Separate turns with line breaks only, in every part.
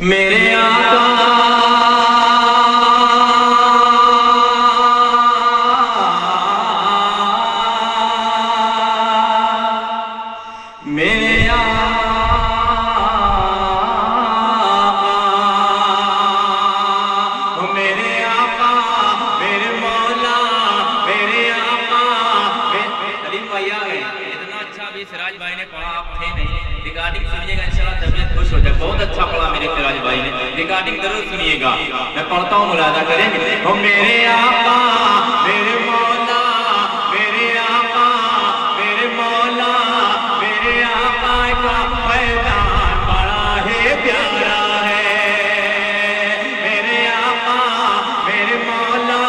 میرے آقا میرے آقا میرے مولا میرے آقا سلیم بھائی آ گئے. اتنا اچھا بھی سراج بھائی نے پڑھا, آپ تھے نہیں. ریکارڈنگ سنیے گا انشاءاللہ طبیعت خوش ہو جائے. بہت اچھا پڑھا میرے سراج بھائی نے. ریکارڈنگ ضرور سنیے گا, میں پڑھتا ہوں ملاحظہ کریں گے. میرے آقا میرے مولا میرے آقا میرے مولا میرے آقا کا میدان بڑا ہے پیارا ہے. میرے آقا میرے مولا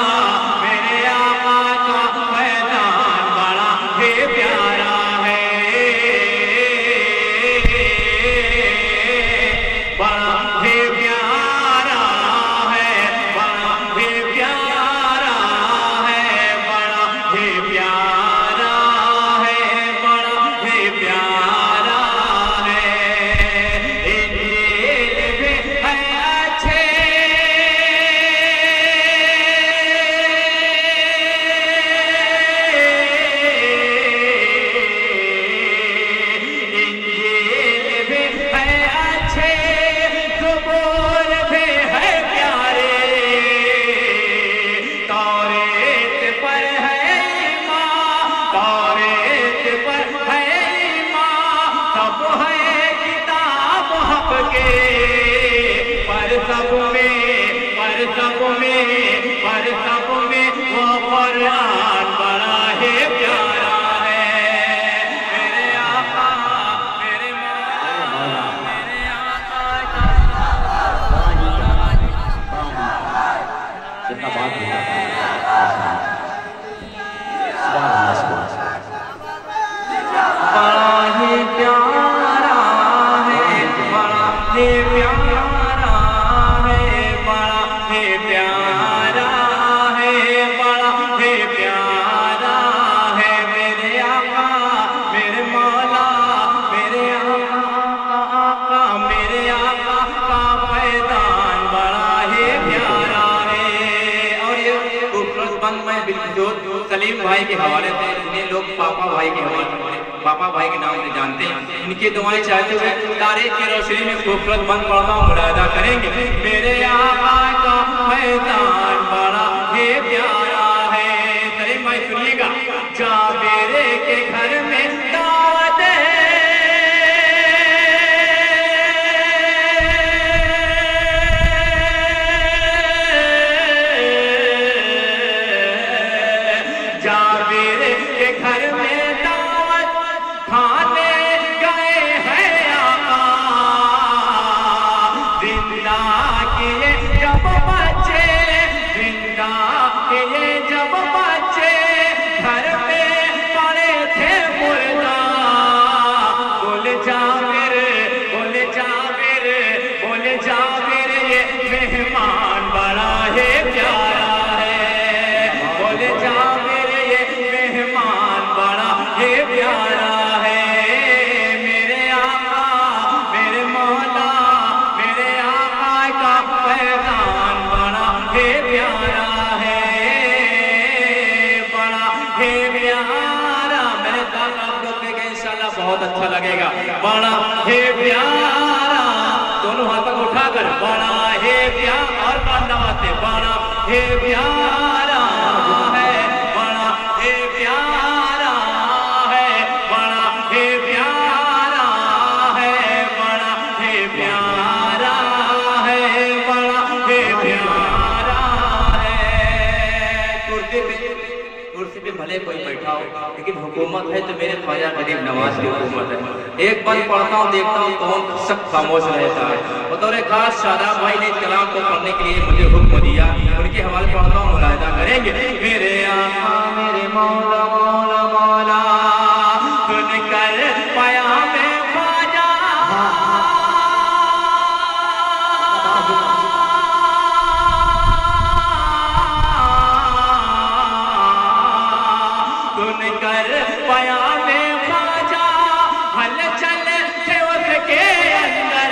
میرے آقا کا میدان بڑا ہے پیارا ہے. بڑا ہے پیارا ہے, بڑا ہے پیارا ہے, بڑا ہے پیارا ہے, بڑا ہے پیارا ہے. انجیل بھی ہے اچھے انجیل بھی ہے اچھے, زبور بھی ہے پیارے, توریت پر ہے ایمان, توریت پر ہے ایمان, سب ہے کتاب حق کے, پر سب میں وہ قرآن بڑا ہے پیارا ہے. میرے آقا میرے مولا میرے آقا کا
جتنا بات ہوتا ہے
بڑا ہی پیارا ہے, بڑا ہی پیارا ہے, بڑا ہی پیارا ہے, بڑا ہی پیارا ہے. میرے آقا میرے مولا میرے آقا میرے آقا کا میدان بڑا ہی پیارا ہے. اور یہ خوبصورت بند میں بالجوت سلیم بھائی کے حوالے سے, اتنے لوگ پاپا بھائی کے حوالے سے پاپا بھائی کے نام سے جانتے ہیں. ان کی دعائیں چاہتے ہوئے تاریخ کی روشنی میں خوبصورت بند پڑھنا ملاحظہ کریں گے. میرے آقا کا میدان بڑا ہی پیارا ہے. سلیم بھائی سنیے گا. جابر کے گھر میں دعوت ہے, جابر کے گھر میں دعوت کھانے گئے ہیں آقا. زندہ کیے جب بچے, زندہ کیے جب بچے, گھر پہ پڑے تھے مردہ. بول جابر بول جابر بول جابر یہ مہمان بڑا ہے پیارا ہے. بول جابر یہ مہمان بڑا ہے پیارا ہے. میرے آقا میرے مولا میرے آقا کا میدان بڑا ہے پیارا ہے, بڑا ہے پیارا. میرے ساتھ آپ لوگ دیکھیں گے انشاءاللہ بہت اچھا لگے گا. بڑا ہے پیارا, دونوں ہاتھوں کو اٹھا کر بڑا ہے پیارا, اور بندہ سے بڑا ہے پیارا ہے, بڑا ہے پیارا ہے, بڑا ہے پیارا ہے, بڑا ہے پیارا ہے, بڑا ہے پیارا ہے. کرسی پہ بھلے کوئی بیٹھا ہو, لیکن حکومت ہے تو میرے خواجہ غریب نواز کی حکومت ہے. ایک بند پڑھتا ہوں دیکھتا ہوں کون سخت خاموش رہتا ہے. بطور خاص شاداب بھائی نے اس کلام کو پڑھنے کے لیے مجھے حکم دیا, ان کے حوالے پڑھتا ہوں ملاحظہ کریں گے. میرے آقا میرے مولا مولا مولا سن کر پیام خواجہ, سن کر پیام خواجہ ہل چل تھے اس کے اندر.